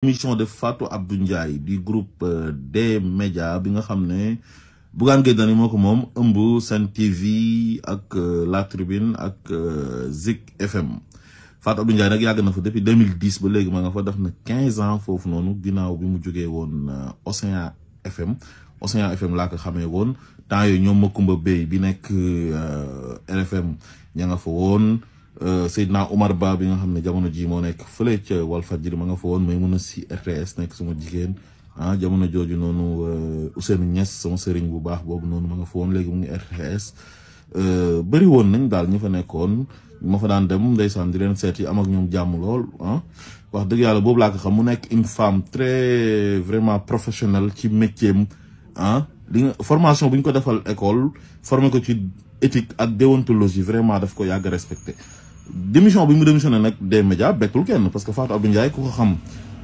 Émission de Fatou Abdou Ndiaye du groupe des médias bi nga xam ne Bougane Gueye Dany moo ko moom ëmb Sen TV ak La Tribune ak Zik FM. Fatou Abdou Ndiaye nag yàgg na fa depuis 2010 ba léegi ma nga fa def na 15 ans foofu noonu ginnaaw bi mu jógee woon Océan FM laa ko xamee woon temps yooyu ñoom Makumba Bey bi nekk RFM ña nga fa woon. Seydina Omar Ba bi nga xam ne jamono ji moo nekk fële ca Walfadjri ma nga fa woon may mën a si RTS nekk sama jigéen jamono jooju noonu Ousseynou Niass sama sëriñ bu baax boobu noonu ma nga fa woon léegi mu ngi RTS bëri woon nañ daal ñu fa nekkoon ma fa daan dem ndeysaan di leen seeti am ak ñoom jàmm lool wax dëgg yàlla boobu laa ko xam mu nekk une femme très vraiment professionnelle ci métier am li nga formation bu ñu ko defal école formé ko ci éthique ak déontologie vraiment daf ko yàgg respecté. Démission bi mu démissionné nag des médias bettul kenn parce que Fatou Abdou Ndiaye ku ko xam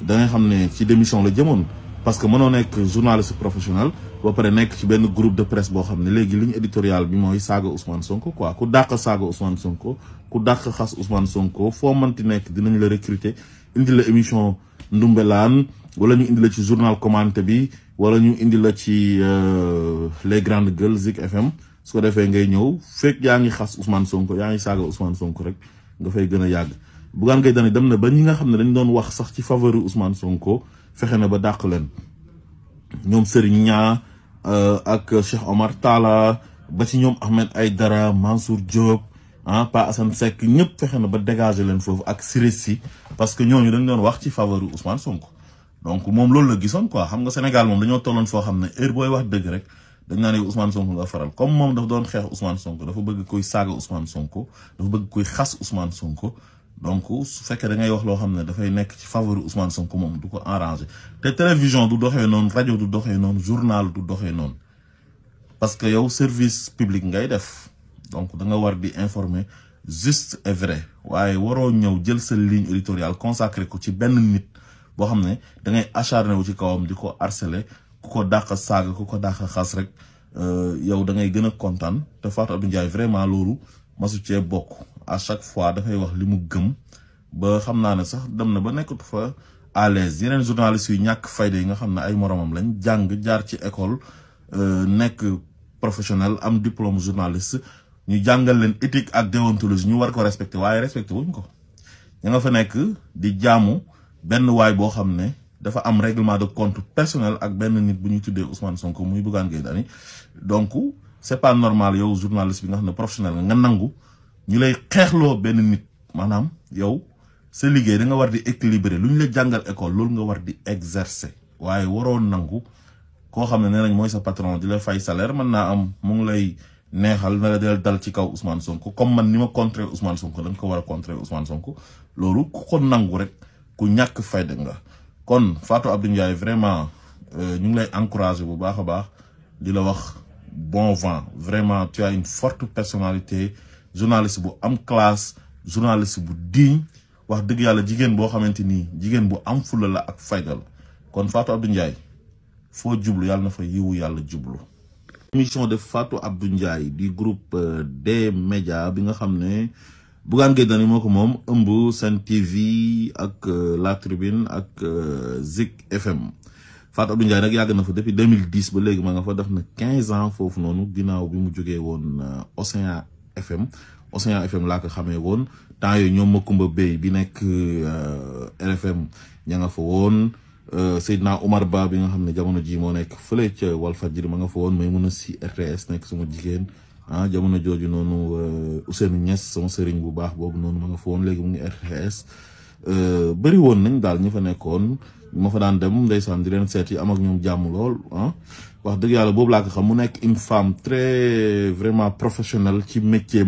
da ngay xam ne ci démission la jëmoon parce que mënoo nekk journaliste professionnel ba pare nekk ci benn groupe de presse boo xam ne léegi ligne éditoriale bi mooy saaga Ousmane Sonko quoi ku dàq saaga Ousmane Sonko ku dàq xas Ousmane Sonko foo mënti nekk dinañ la recruter indi la émission Ndumbelaan wala ñu indi la ci journal commenté bi wala ñu indi la ci les grandes gueules Zik FM su ko defee ngay ñëw fekk yaa ngi xas Ousmane Sonko yaa ngi saaga Ousmane Sonko rek nga fay gën a yàgg. Bougane Gueye Dany dem na ba ñi nga xam ne dañ doon wax sax ci faveur Ousmane Sonko fexe na ba dàq leen ñoom Serigne Nia ak Cheikh Omar Talla ba ci ñoom Ahmed Aïdara Mansour Diop Pa Assane Seck ñëpp fexe na ba dégager leen foofu ak Sirissi parce que ñooñu dañ doon wax ci faveur Ousmane Sonko. donc moom loolu la gisoon quoi xam nga Sénégal moom dañoo tolloon foo xam ne heure booy wax dëgg rek dañ naa ne Ousmane Sonko nga faral comme moom dafa doon xeex Ousmane Sonko dafa bëgg koy saaga Ousmane Sonko dafa bëgg koy xas Ousmane Sonko donc su fekkee da ngay wax loo xam ne dafay nekk ci faveur Ousmane Sonko moom du ko arrangé te télévision du doxee noonu rajo du doxee noonu journal du doxee noonu parce que yow service public ngay def donc da nga war di informer juste et vrai waaye waroo ñëw jël sa ligne éditoriale consacré ko ci benn nit boo xam ne da ngay acharné wu ci kawam di ko harceler ku ko dàq saaga ku ko dàq xas rek yow da ngay gën a kontaan te Fatou Abdou Ndiaye vraiment loolu masu cee bokk à chaque fois dafay wax li mu gëm ba xam naa ne sax dem na ba nekkatu fa à l'aise yeneen journalistes yu ñàkk fayda yi nga xam ne ay moromam lañ jàng jaar ci école nekk professionnel am diplôme journaliste ñu jàngal leen éthique ak déontologie ñu war ko respecté waaye respecté wuñ ko ña nga fa nekk di jaamu benn waay boo xam ne dafa am règlement de compte personnel ak benn nit bu ñuy tuddee Ousmane Sonko muy Bougane Gueye Dany donc c'est pas normal yow journaliste bi nga xam ne professionnel nga nangu ñu lay xeexloo benn nit maanaam yow sa liggéey da nga war di équilibrer lu ñu la jàngal école loolu nga war di exercer waaye waroo nangu koo xam ne nee nañ mooy sa patron di la fay salaire mën naa am mu ngi lay neexal na la del dal ci kaw Ousmane Sonko comme man ni ma contrer Ousmane Sonko da nga ko war a contrer Ousmane Sonko loolu ku ko nangu rek ku ñàkk fayda nga kon Fatou Abdou Ndiaye vraiment ñu ngi lay encourager bu baax a baax di la wax bon vent vraiment tu as une forte personnalité journaliste bu am classe journaliste bu digne wax dëgg yàlla jigéen boo xamante ni jigéen bu am fulla la ak fayda la kon Fatou Abdou Ndiaye foo jublu yàlla na fa yiwu yàlla jublu. Émission de Fatou Abdou Ndiaye du groupe des médias bi nga xam ne Bougane Gueye Dany moo ko moom ëmb Sen TV ak La Tribune ak Zik FM. Fatou Abdou Ndiaye nag yàgg na fa depuis 2010 ba léegi ma nga fa def na 15 ans foofu noonu ginnaaw bi mu jógee woon Océan FM laa ko xamee woon temps yooyu ñoom Makumba Bey bi nekk RFM ña nga fa woon. Seydina Omar Ba bi nga xam ne jamono ji moo nekk fële ca Walfadjri ma nga fa woon may mën a si RTS nekk sama jigéen jamono jooju noonu Ousseynou Niass sama sëriñ bu baax boobu noonu ma nga fa woon léegi mu ngi RTS bëri woon nañ daal ñu fa nekkoon ma fa daan dem ndeysaan di leen seeti am ak ñoom jàmm lool wax dëgg yàlla boobu laa ko xam mu nekk une femme très vraiment professionnelle ci métier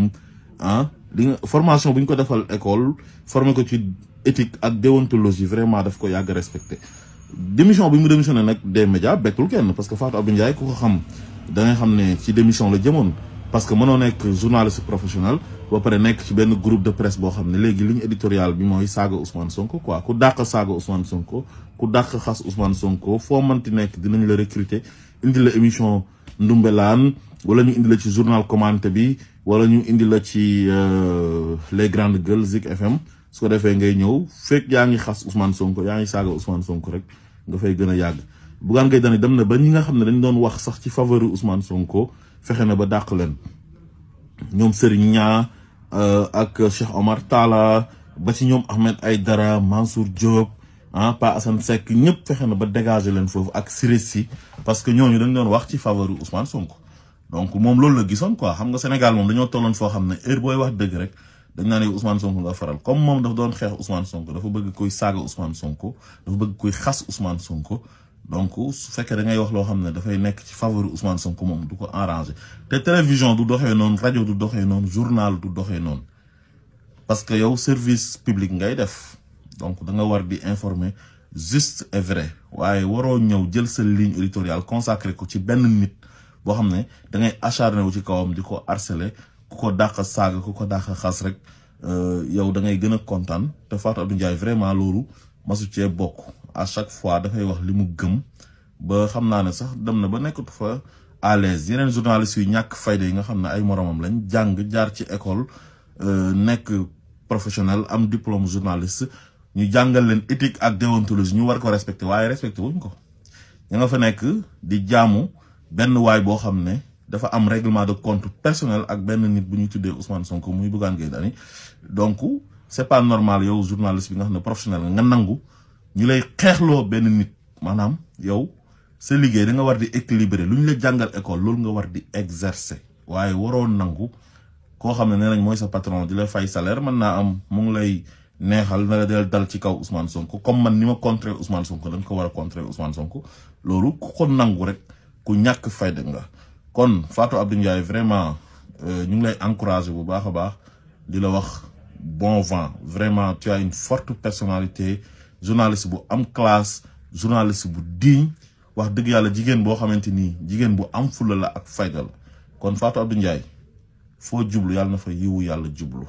am li nga formation bu ñu ko defal école formé ko ci éthique ak déontologie vraiment daf ko yàgg respecté. Démission bi mu démissionné nag des médias bettul kenn parce que Fatou Abdou Ndiaye ku ko xam da ngay xam ne ci démission la jëmoon parce que mënoo nekk journaliste professionnel ba pare nekk ci benn groupe de presse boo xam ne léegi ligne éditoriale bi mooy saaga Ousmane Sonko quoi ku dàq saaga Ousmane Sonko ku dàq xas Ousmane Sonko foo mënti nekk dinañ la recruter indi la émission Ndumbelaan wala ñu indi la ci journal commenté bi wala ñu indi la ci les grandes gueules Zik FM su ko defee ngay ñëw fekk yaa ngi xas Ousmane Sonko yaa ngi saaga Ousmane Sonko rek nga fay gën a yàgg Bougane Gueye Dany dem na ba ñi nga xam ne dañ doon wax sax ci faveur Ousmane Sonko fexe na ba dàq leen ñoom Serigne Nia ak Cheikh Omar Talla ba ci ñoom Ahmed Aïdara Mansour Diop Pa Assane Seck ñëpp fexe na ba dégager leen foofu ak Siressi parce que ñooñu dañ doon wax ci faveur Ousmane Sonko donc moom loolu la gisoon quoi xam nga Sénégal moom dañoo tolloon foo xam ne heure booy wax dëgg rek dañ naan Ousmane Sonko nga faral comme moom dafa doon xeex Ousmane Sonko dafa bëgg koy saaga Ousmane Sonko dafa bëgg koy xas Ousmane Sonko donc su fekkee da ngay wax loo xam ne dafay nekk ci faveur Ousmane Sonko moom du ko arrangé te télévision du doxee noonu rajo du doxee noonu journal du doxee noonu parce que yow service public ngay def donc da nga war di informer juste et vrai waaye waroo ñëw jël sa ligne éditoriale consacré ko ci benn nit boo xam ne da ngay acharné wu ci kawam di ko harceler ku ko dàq saaga ku ko dàq xas rek yow da ngay gën a kontaan te Fatou Abdou Ndiaye vraiment loolu masu cee bokk à chaque fois dafay wax li mu gëm ba xam naa ne sax dem na ba nekkatu fa à l'aise yeneen journalistes yu ñàkk fayda yi nga xam ne ay moromam lañ jàng jaar ci école nekk professionnel am diplôme journaliste ñu jàngal leen éthique ak déontologie ñu war ko respecté waaye respecté wuñ ko ña nga fa nekk di jaamu benn waay boo xam ne dafa am règlement de compte personnel ak benn nit bu ñuy tuddee Ousmane Sonko muy Bougane Gueye Dany donc c'est pas normal yow journaliste bi nga xam ne professionnel nga nangu ñu lay xeexloo benn nit maanaam yow sa liggéey da nga war di équilibrer lu ñu la jàngal école loolu nga war di exercer waaye waroo nangu koo xam ne nee nañ mooy sa patron di la fay salaire mën naa am mu ngi lay neexal na la del dal ci kaw Ousmane Sonko comme man ni ma contrer Ousmane Sonko dañ ko war a contrer Ousmane Sonko loolu ku ko nangu rek ku ñàkk fayda nga kon Fatou Abdou Ndiaye vraiment ñu ngi lay encourager bu baax a baax di la wax bon vent vraiment tu as une forte personnalité journaliste bu am classe journaliste bu digne wax dëgg yàlla jigéen boo xamante ni jigéen bu am fulla la ak fayda la kon Fatou Abdou Ndiaye foo jublu yàlla na fa yiwu yàlla jublu